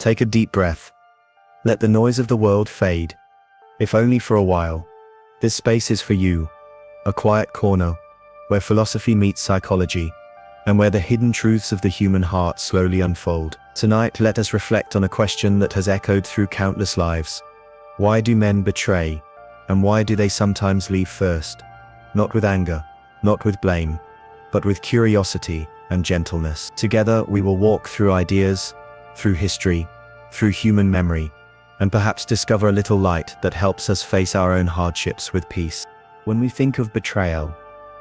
Take a deep breath. Let the noise of the world fade, if only for a while. This space is for you, a quiet corner where philosophy meets psychology, and where the hidden truths of the human heart slowly unfold. Tonight, let us reflect on a question that has echoed through countless lives. Why do men betray, and why do they sometimes leave first? Not with anger, not with blame, but with curiosity and gentleness. Together, we will walk through ideas, through history, through human memory, and perhaps discover a little light that helps us face our own hardships with peace. When we think of betrayal,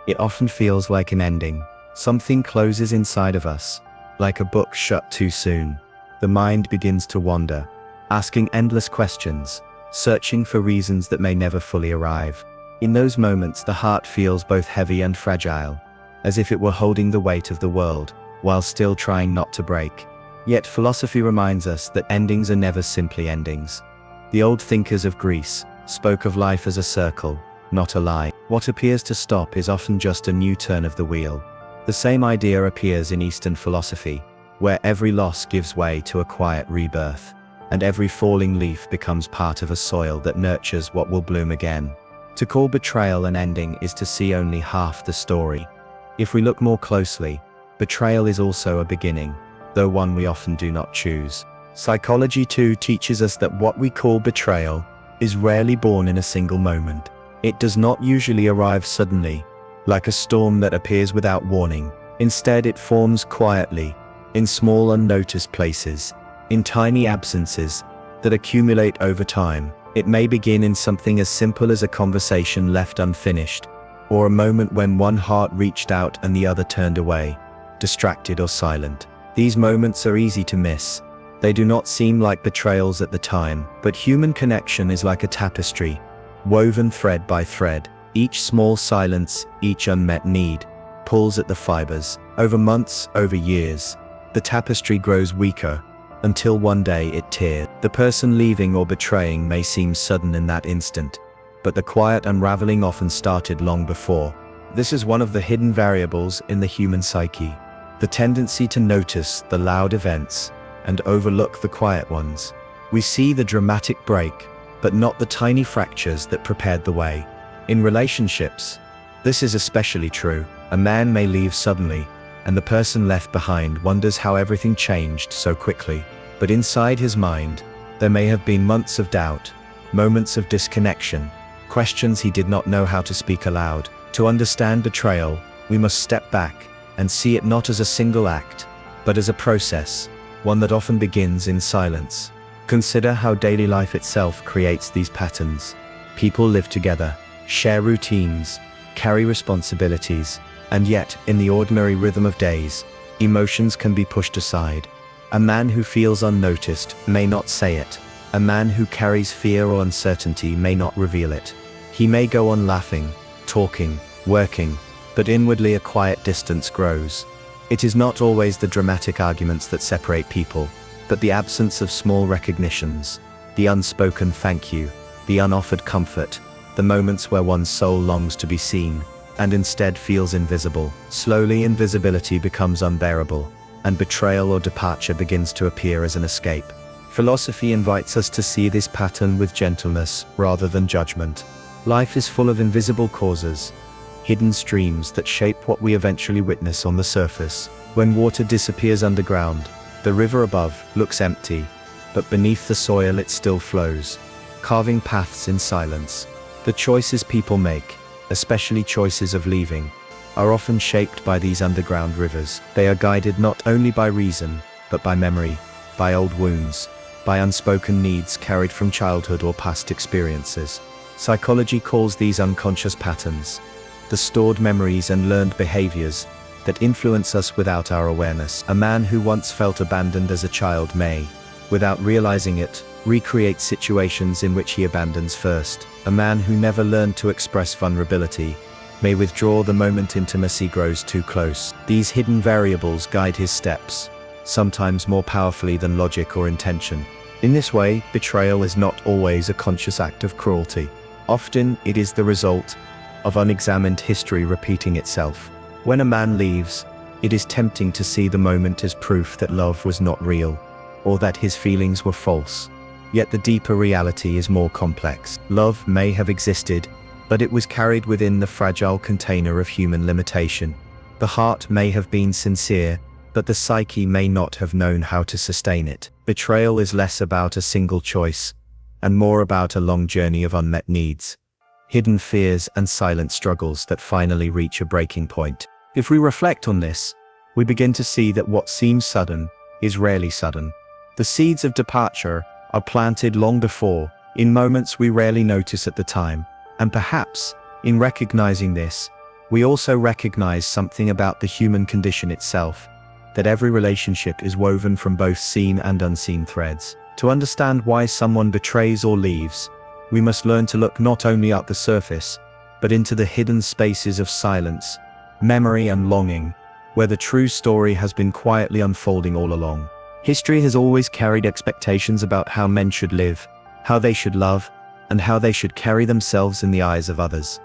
it often feels like an ending. Something closes inside of us, like a book shut too soon. The mind begins to wander, asking endless questions, searching for reasons that may never fully arrive. In those moments, the heart feels both heavy and fragile, as if it were holding the weight of the world, while still trying not to break. Yet philosophy reminds us that endings are never simply endings. The old thinkers of Greece spoke of life as a circle, not a line. What appears to stop is often just a new turn of the wheel. The same idea appears in Eastern philosophy, where every loss gives way to a quiet rebirth, and every falling leaf becomes part of a soil that nurtures what will bloom again. To call betrayal an ending is to see only half the story. If we look more closely, betrayal is also a beginning, though one we often do not choose. Psychology too teaches us that what we call betrayal is rarely born in a single moment. It does not usually arrive suddenly, like a storm that appears without warning. Instead, it forms quietly, in small unnoticed places, in tiny absences that accumulate over time. It may begin in something as simple as a conversation left unfinished, or a moment when one heart reached out and the other turned away, distracted or silent. These moments are easy to miss. They do not seem like betrayals at the time, but human connection is like a tapestry, woven thread by thread. Each small silence, each unmet need, pulls at the fibers. Over months, over years, the tapestry grows weaker, until one day it tears. The person leaving or betraying may seem sudden in that instant, but the quiet unraveling often started long before. This is one of the hidden variables in the human psyche, the tendency to notice the loud events and overlook the quiet ones. We see the dramatic break, but not the tiny fractures that prepared the way. In relationships, this is especially true. A man may leave suddenly, and the person left behind wonders how everything changed so quickly. But inside his mind, there may have been months of doubt, moments of disconnection, questions he did not know how to speak aloud. To understand betrayal, we must step back and see it not as a single act, but as a process, one that often begins in silence. Consider how daily life itself creates these patterns. People live together, share routines, carry responsibilities, and yet, in the ordinary rhythm of days, emotions can be pushed aside. A man who feels unnoticed may not say it. A man who carries fear or uncertainty may not reveal it. He may go on laughing, talking, working, but inwardly a quiet distance grows. It is not always the dramatic arguments that separate people, but the absence of small recognitions, the unspoken thank you, the unoffered comfort, the moments where one's soul longs to be seen, and instead feels invisible. Slowly, invisibility becomes unbearable, and betrayal or departure begins to appear as an escape. Philosophy invites us to see this pattern with gentleness rather than judgment. Life is full of invisible causes, hidden streams that shape what we eventually witness on the surface. When water disappears underground, the river above looks empty, but beneath the soil it still flows, carving paths in silence. The choices people make, especially choices of leaving, are often shaped by these underground rivers. They are guided not only by reason, but by memory, by old wounds, by unspoken needs carried from childhood or past experiences. Psychology calls these unconscious patterns, the stored memories and learned behaviors that influence us without our awareness. A man who once felt abandoned as a child may, without realizing it, recreate situations in which he abandons first. A man who never learned to express vulnerability may withdraw the moment intimacy grows too close. These hidden variables guide his steps, sometimes more powerfully than logic or intention. In this way, betrayal is not always a conscious act of cruelty. Often, it is the result of unexamined history repeating itself. When a man leaves, it is tempting to see the moment as proof that love was not real. or that his feelings were false. Yet the deeper reality is more complex. Love may have existed, but it was carried within the fragile container of human limitation. The heart may have been sincere, but the psyche may not have known how to sustain it. Betrayal is less about a single choice, and more about a long journey of unmet needs, hidden fears and silent struggles that finally reach a breaking point. If we reflect on this, we begin to see that what seems sudden is rarely sudden. The seeds of departure are planted long before, in moments we rarely notice at the time, and perhaps, in recognizing this, we also recognize something about the human condition itself, that every relationship is woven from both seen and unseen threads. To understand why someone betrays or leaves, we must learn to look not only at the surface, but into the hidden spaces of silence, memory and longing, where the true story has been quietly unfolding all along. History has always carried expectations about how men should live, how they should love, and how they should carry themselves in the eyes of others.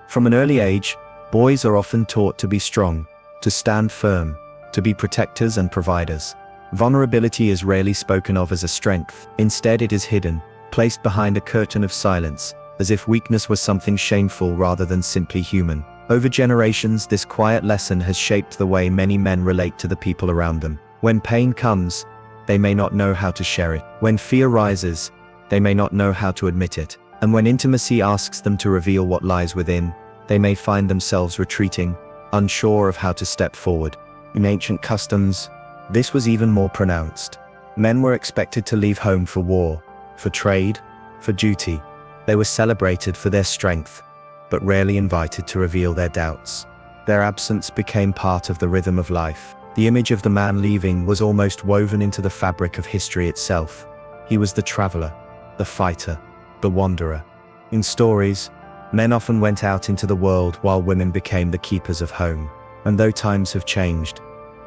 From an early age, boys are often taught to be strong, to stand firm, to be protectors and providers. Vulnerability is rarely spoken of as a strength. Instead, it is hidden, placed behind a curtain of silence, as if weakness was something shameful rather than simply human. Over generations, this quiet lesson has shaped the way many men relate to the people around them. When pain comes, they may not know how to share it. When fear rises, they may not know how to admit it. And when intimacy asks them to reveal what lies within, they may find themselves retreating, unsure of how to step forward. In ancient customs, this was even more pronounced. Men were expected to leave home for war, for trade, for duty. They were celebrated for their strength, but rarely invited to reveal their doubts. Their absence became part of the rhythm of life. The image of the man leaving was almost woven into the fabric of history itself. He was the traveler, the fighter, the wanderer. In stories, men often went out into the world while women became the keepers of home. And though times have changed,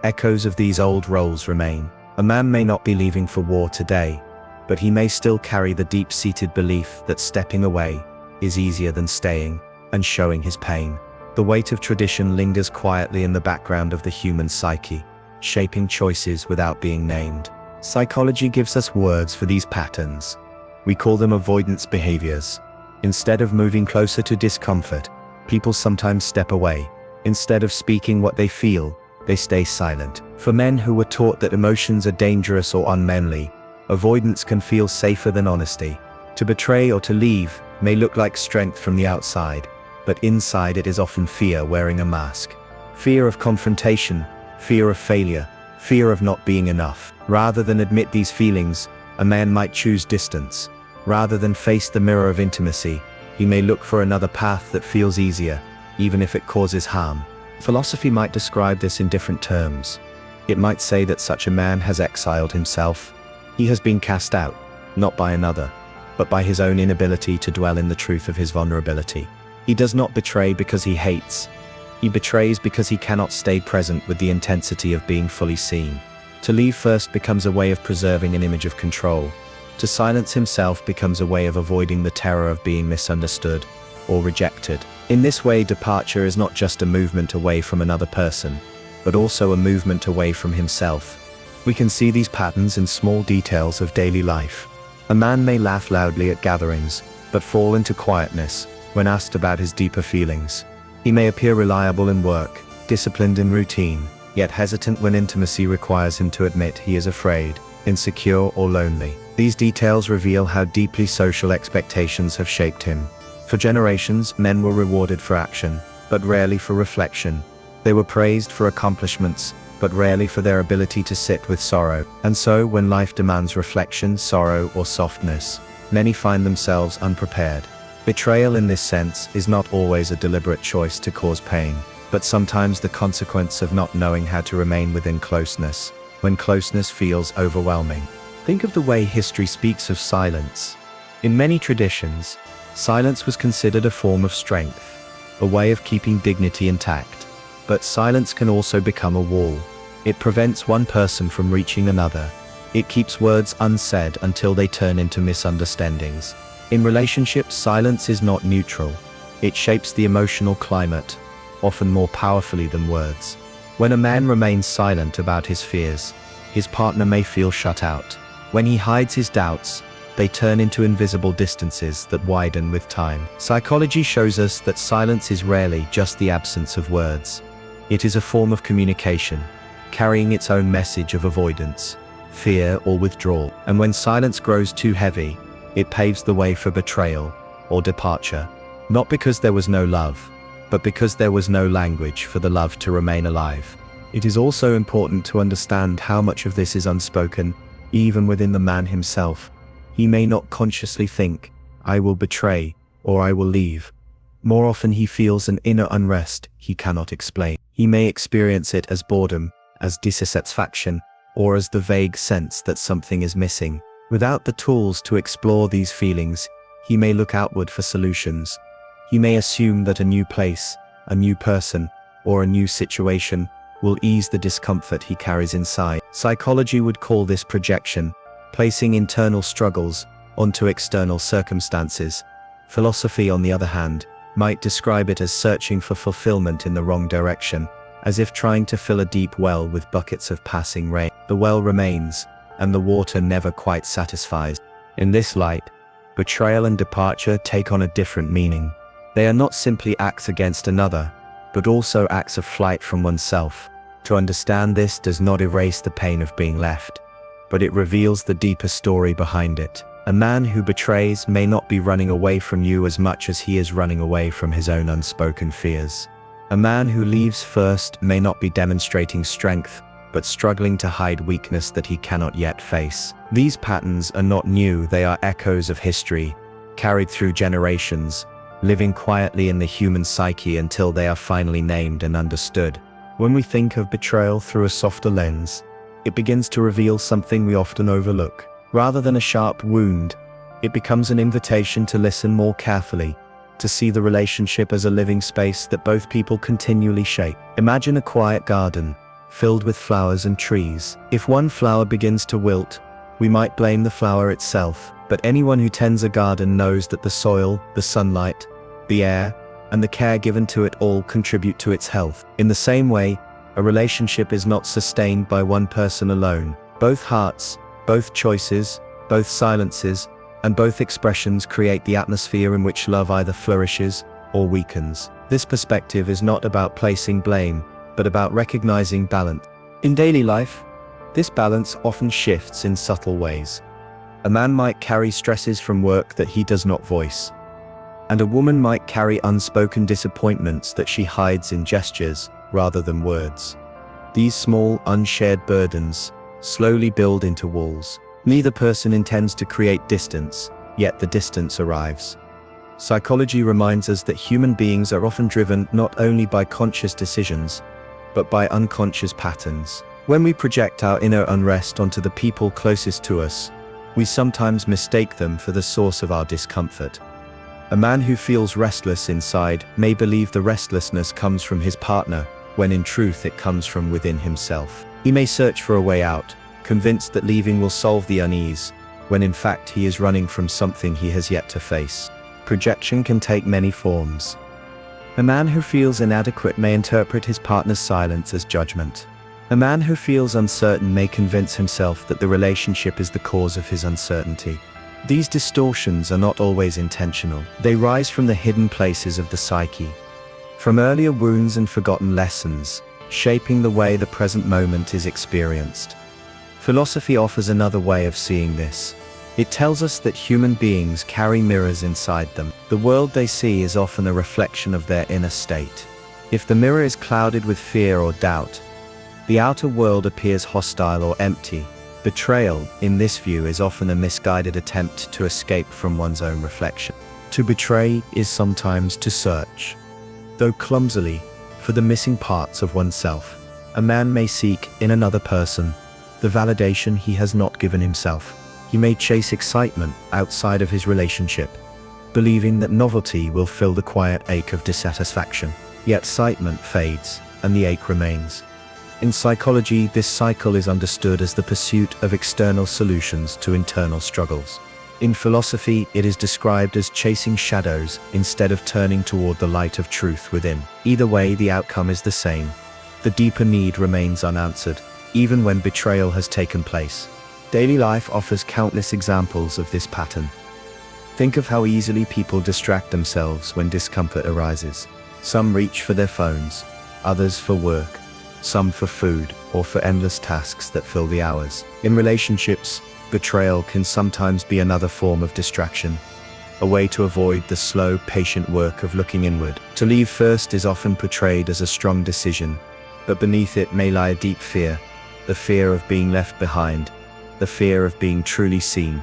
echoes of these old roles remain. A man may not be leaving for war today, but he may still carry the deep-seated belief that stepping away is easier than staying and showing his pain. The weight of tradition lingers quietly in the background of the human psyche, shaping choices without being named. Psychology gives us words for these patterns. We call them avoidance behaviors. Instead of moving closer to discomfort, people sometimes step away. Instead of speaking what they feel, they stay silent. For men who were taught that emotions are dangerous or unmanly, avoidance can feel safer than honesty. To betray or to leave may look like strength from the outside, but inside it is often fear wearing a mask. Fear of confrontation, fear of failure, fear of not being enough. Rather than admit these feelings, a man might choose distance. Rather than face the mirror of intimacy, he may look for another path that feels easier, even if it causes harm. Philosophy might describe this in different terms. It might say that such a man has exiled himself. He has been cast out, not by another, but by his own inability to dwell in the truth of his vulnerability. He does not betray because he hates. He betrays because he cannot stay present with the intensity of being fully seen. To leave first becomes a way of preserving an image of control. To silence himself becomes a way of avoiding the terror of being misunderstood or rejected. In this way, departure is not just a movement away from another person, but also a movement away from himself. We can see these patterns in small details of daily life. A man may laugh loudly at gatherings, but fall into quietness when asked about his deeper feelings. He may appear reliable in work, disciplined in routine, yet hesitant when intimacy requires him to admit he is afraid, insecure, or lonely. These details reveal how deeply social expectations have shaped him. For generations, men were rewarded for action, but rarely for reflection. They were praised for accomplishments, but rarely for their ability to sit with sorrow. And so, when life demands reflection, sorrow, or softness, many find themselves unprepared. Betrayal in this sense is not always a deliberate choice to cause pain, but sometimes the consequence of not knowing how to remain within closeness, when closeness feels overwhelming. Think of the way history speaks of silence. In many traditions, silence was considered a form of strength, a way of keeping dignity intact. But silence can also become a wall. It prevents one person from reaching another. It keeps words unsaid until they turn into misunderstandings. In relationships, silence is not neutral. It shapes the emotional climate, often more powerfully than words. When a man remains silent about his fears, his partner may feel shut out. When he hides his doubts, they turn into invisible distances that widen with time. Psychology shows us that silence is rarely just the absence of words. It is a form of communication, carrying its own message of avoidance, fear, or withdrawal. And when silence grows too heavy, it paves the way for betrayal or departure, not because there was no love, but because there was no language for the love to remain alive. It is also important to understand how much of this is unspoken, even within the man himself. He may not consciously think, "I will betray," or "I will leave." More often he feels an inner unrest he cannot explain. He may experience it as boredom, as dissatisfaction, or as the vague sense that something is missing. Without the tools to explore these feelings, he may look outward for solutions. He may assume that a new place, a new person, or a new situation will ease the discomfort he carries inside. Psychology would call this projection, placing internal struggles onto external circumstances. Philosophy, on the other hand, might describe it as searching for fulfillment in the wrong direction, as if trying to fill a deep well with buckets of passing rain. The well remains, and the water never quite satisfies. In this light, betrayal and departure take on a different meaning. They are not simply acts against another, but also acts of flight from oneself. To understand this does not erase the pain of being left, but it reveals the deeper story behind it. A man who betrays may not be running away from you as much as he is running away from his own unspoken fears. A man who leaves first may not be demonstrating strength, but struggling to hide weakness that he cannot yet face. These patterns are not new, they are echoes of history, carried through generations, living quietly in the human psyche until they are finally named and understood. When we think of betrayal through a softer lens, it begins to reveal something we often overlook. Rather than a sharp wound, it becomes an invitation to listen more carefully, to see the relationship as a living space that both people continually shape. Imagine a quiet garden, filled with flowers and trees. If one flower begins to wilt, we might blame the flower itself, but anyone who tends a garden knows that the soil, the sunlight, the air, and the care given to it all contribute to its health. In the same way, a relationship is not sustained by one person alone. Both hearts, both choices, both silences, and both expressions create the atmosphere in which love either flourishes or weakens. This perspective is not about placing blame, but about recognizing balance. In daily life, this balance often shifts in subtle ways. A man might carry stresses from work that he does not voice, and a woman might carry unspoken disappointments that she hides in gestures rather than words. These small, unshared burdens slowly build into walls. Neither person intends to create distance, yet the distance arrives. Psychology reminds us that human beings are often driven not only by conscious decisions, but by unconscious patterns. When we project our inner unrest onto the people closest to us, we sometimes mistake them for the source of our discomfort. A man who feels restless inside may believe the restlessness comes from his partner, when in truth it comes from within himself. He may search for a way out, convinced that leaving will solve the unease, when in fact he is running from something he has yet to face. Projection can take many forms. A man who feels inadequate may interpret his partner's silence as judgment. A man who feels uncertain may convince himself that the relationship is the cause of his uncertainty. These distortions are not always intentional. They rise from the hidden places of the psyche, from earlier wounds and forgotten lessons, shaping the way the present moment is experienced. Philosophy offers another way of seeing this. It tells us that human beings carry mirrors inside them. The world they see is often a reflection of their inner state. If the mirror is clouded with fear or doubt, the outer world appears hostile or empty. Betrayal, in this view, is often a misguided attempt to escape from one's own reflection. To betray is sometimes to search, though clumsily, for the missing parts of oneself. A man may seek, in another person, the validation he has not given himself. He may chase excitement outside of his relationship, believing that novelty will fill the quiet ache of dissatisfaction. Yet excitement fades, and the ache remains. In psychology, this cycle is understood as the pursuit of external solutions to internal struggles. In philosophy, it is described as chasing shadows instead of turning toward the light of truth within. Either way, the outcome is the same. The deeper need remains unanswered, even when betrayal has taken place. Daily life offers countless examples of this pattern. Think of how easily people distract themselves when discomfort arises. Some reach for their phones, others for work, some for food, or for endless tasks that fill the hours. In relationships, betrayal can sometimes be another form of distraction, a way to avoid the slow, patient work of looking inward. To leave first is often portrayed as a strong decision, but beneath it may lie a deep fear, the fear of being left behind, the fear of being truly seen,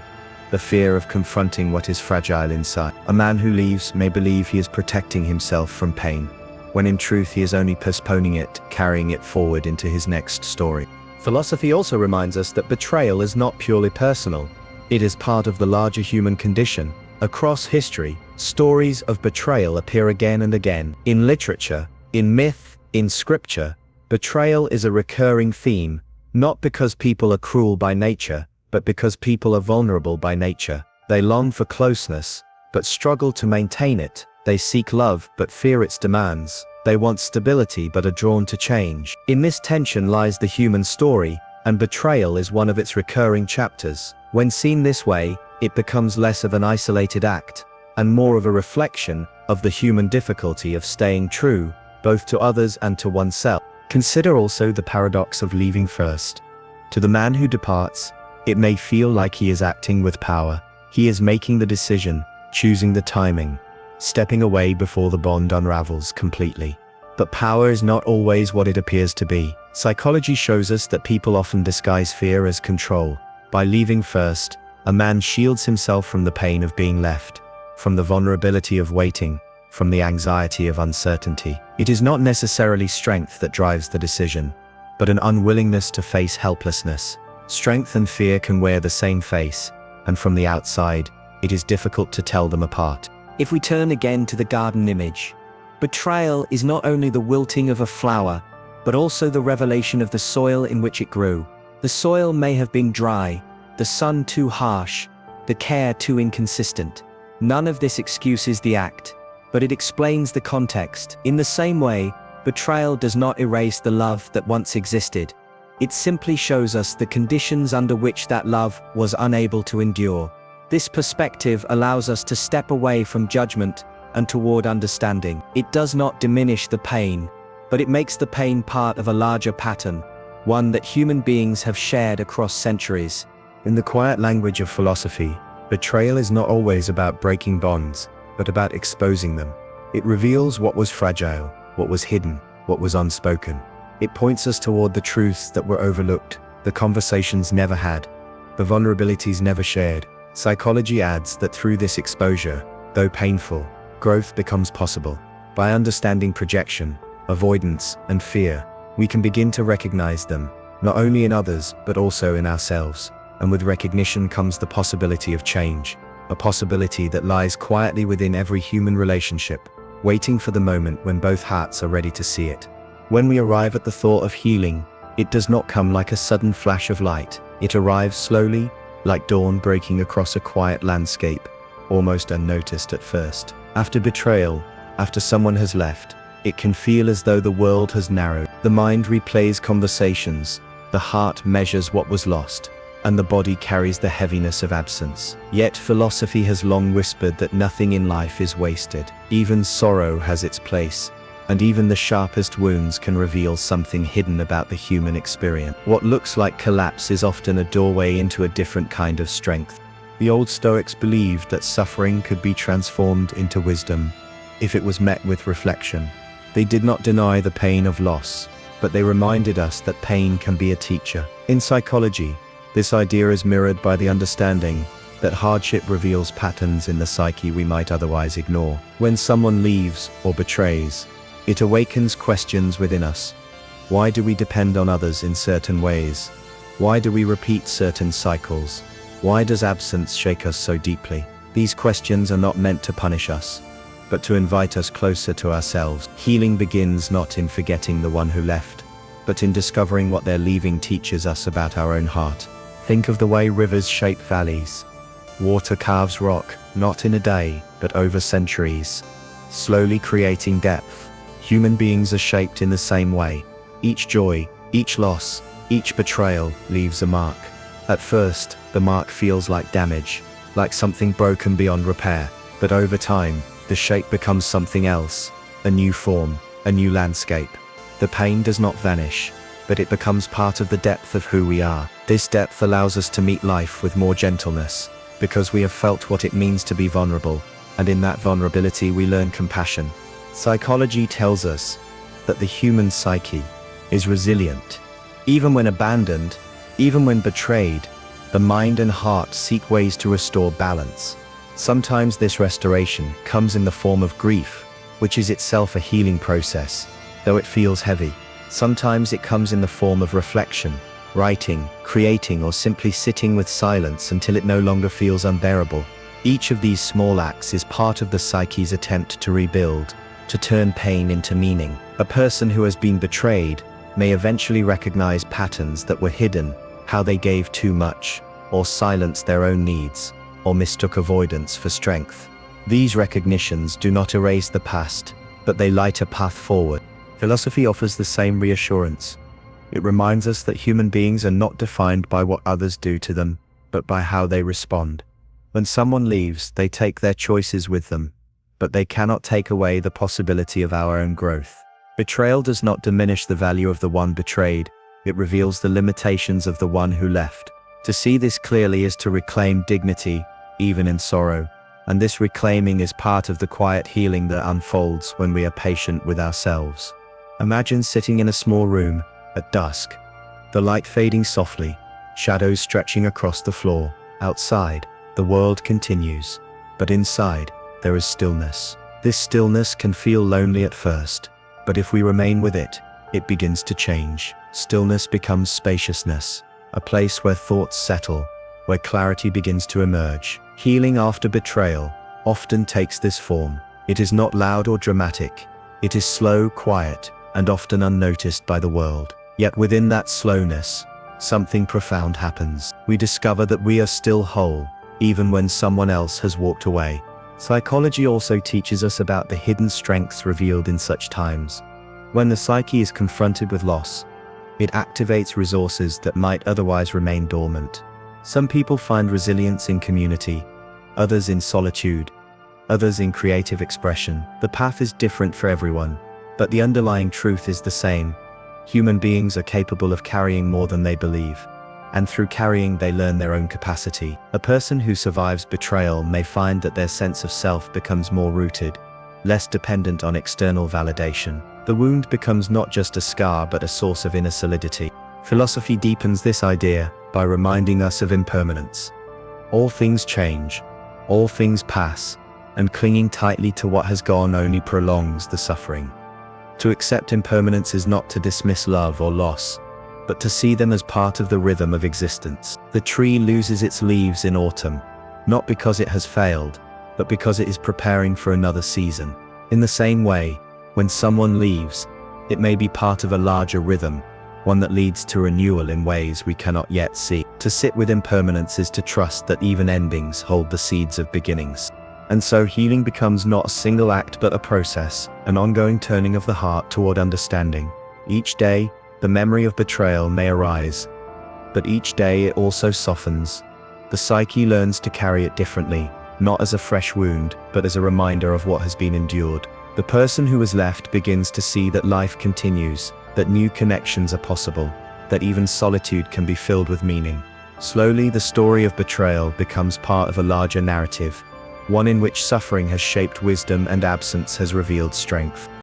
the fear of confronting what is fragile inside. A man who leaves may believe he is protecting himself from pain, when in truth he is only postponing it, carrying it forward into his next story. Philosophy also reminds us that betrayal is not purely personal. It is part of the larger human condition. Across history, stories of betrayal appear again and again. In literature, in myth, in scripture, betrayal is a recurring theme, not because people are cruel by nature, but because people are vulnerable by nature. They long for closeness, but struggle to maintain it. They seek love, but fear its demands. They want stability, but are drawn to change. In this tension lies the human story, and betrayal is one of its recurring chapters. When seen this way, it becomes less of an isolated act, and more of a reflection of the human difficulty of staying true, both to others and to oneself. Consider also the paradox of leaving first. To the man who departs, it may feel like he is acting with power. He is making the decision, choosing the timing, stepping away before the bond unravels completely. But power is not always what it appears to be. Psychology shows us that people often disguise fear as control. By leaving first, a man shields himself from the pain of being left, from the vulnerability of waiting, from the anxiety of uncertainty. It is not necessarily strength that drives the decision, but an unwillingness to face helplessness. Strength and fear can wear the same face, and from the outside, it is difficult to tell them apart. If we turn again to the garden image, betrayal is not only the wilting of a flower, but also the revelation of the soil in which it grew. The soil may have been dry, the sun too harsh, the care too inconsistent. None of this excuses the act, but it explains the context. In the same way, betrayal does not erase the love that once existed. It simply shows us the conditions under which that love was unable to endure. This perspective allows us to step away from judgment and toward understanding. It does not diminish the pain, but it makes the pain part of a larger pattern, one that human beings have shared across centuries. In the quiet language of philosophy, betrayal is not always about breaking bonds, but about exposing them. It reveals what was fragile, what was hidden, what was unspoken. It points us toward the truths that were overlooked, the conversations never had, the vulnerabilities never shared. Psychology adds that through this exposure, though painful, growth becomes possible. By understanding projection, avoidance, and fear, we can begin to recognize them, not only in others, but also in ourselves. And with recognition comes the possibility of change, a possibility that lies quietly within every human relationship, waiting for the moment when both hearts are ready to see it. When we arrive at the thought of healing, it does not come like a sudden flash of light. It arrives slowly, like dawn breaking across a quiet landscape, almost unnoticed at first. After betrayal, after someone has left, it can feel as though the world has narrowed. The mind replays conversations, the heart measures what was lost, and the body carries the heaviness of absence. Yet philosophy has long whispered that nothing in life is wasted. Even sorrow has its place, and even the sharpest wounds can reveal something hidden about the human experience. What looks like collapse is often a doorway into a different kind of strength. The old Stoics believed that suffering could be transformed into wisdom if it was met with reflection. They did not deny the pain of loss, but they reminded us that pain can be a teacher. In psychology, this idea is mirrored by the understanding that hardship reveals patterns in the psyche we might otherwise ignore. When someone leaves or betrays, it awakens questions within us. Why do we depend on others in certain ways? Why do we repeat certain cycles? Why does absence shake us so deeply? These questions are not meant to punish us, but to invite us closer to ourselves. Healing begins not in forgetting the one who left, but in discovering what their leaving teaches us about our own heart. Think of the way rivers shape valleys. Water carves rock, not in a day, but over centuries, slowly creating depth. Human beings are shaped in the same way. Each joy, each loss, each betrayal leaves a mark. At first, the mark feels like damage, like something broken beyond repair. But over time, the shape becomes something else, a new form, a new landscape. The pain does not vanish, but it becomes part of the depth of who we are. This depth allows us to meet life with more gentleness, because we have felt what it means to be vulnerable, and in that vulnerability we learn compassion. Psychology tells us that the human psyche is resilient. Even when abandoned, even when betrayed, the mind and heart seek ways to restore balance. Sometimes this restoration comes in the form of grief, which is itself a healing process, though it feels heavy. Sometimes it comes in the form of reflection, writing, creating, or simply sitting with silence until it no longer feels unbearable. Each of these small acts is part of the psyche's attempt to rebuild, to turn pain into meaning. A person who has been betrayed may eventually recognize patterns that were hidden, how they gave too much, or silenced their own needs, or mistook avoidance for strength. These recognitions do not erase the past, but they light a path forward. Philosophy offers the same reassurance. It reminds us that human beings are not defined by what others do to them, but by how they respond. When someone leaves, they take their choices with them, but they cannot take away the possibility of our own growth. Betrayal does not diminish the value of the one betrayed, it reveals the limitations of the one who left. To see this clearly is to reclaim dignity, even in sorrow, and this reclaiming is part of the quiet healing that unfolds when we are patient with ourselves. Imagine sitting in a small room, at dusk, the light fading softly, shadows stretching across the floor. Outside, the world continues, but inside, there is stillness. This stillness can feel lonely at first, but if we remain with it, it begins to change. Stillness becomes spaciousness, a place where thoughts settle, where clarity begins to emerge. Healing after betrayal often takes this form. It is not loud or dramatic. It is slow, quiet, and often unnoticed by the world. Yet within that slowness, something profound happens. We discover that we are still whole, even when someone else has walked away. Psychology also teaches us about the hidden strengths revealed in such times. When the psyche is confronted with loss, it activates resources that might otherwise remain dormant. Some people find resilience in community, others in solitude, others in creative expression. The path is different for everyone, but the underlying truth is the same. Human beings are capable of carrying more than they believe, and through carrying they learn their own capacity. A person who survives betrayal may find that their sense of self becomes more rooted, less dependent on external validation. The wound becomes not just a scar but a source of inner solidity. Philosophy deepens this idea by reminding us of impermanence. All things change, all things pass, and clinging tightly to what has gone only prolongs the suffering. To accept impermanence is not to dismiss love or loss, but to see them as part of the rhythm of existence. The tree loses its leaves in autumn, not because it has failed, but because it is preparing for another season. In the same way, when someone leaves, it may be part of a larger rhythm, one that leads to renewal in ways we cannot yet see. To sit with impermanence is to trust that even endings hold the seeds of beginnings. And so healing becomes not a single act but a process, an ongoing turning of the heart toward understanding. Each day, the memory of betrayal may arise, but each day it also softens. The psyche learns to carry it differently, not as a fresh wound, but as a reminder of what has been endured. The person who is left begins to see that life continues, that new connections are possible, that even solitude can be filled with meaning. Slowly, the story of betrayal becomes part of a larger narrative, one in which suffering has shaped wisdom and absence has revealed strength.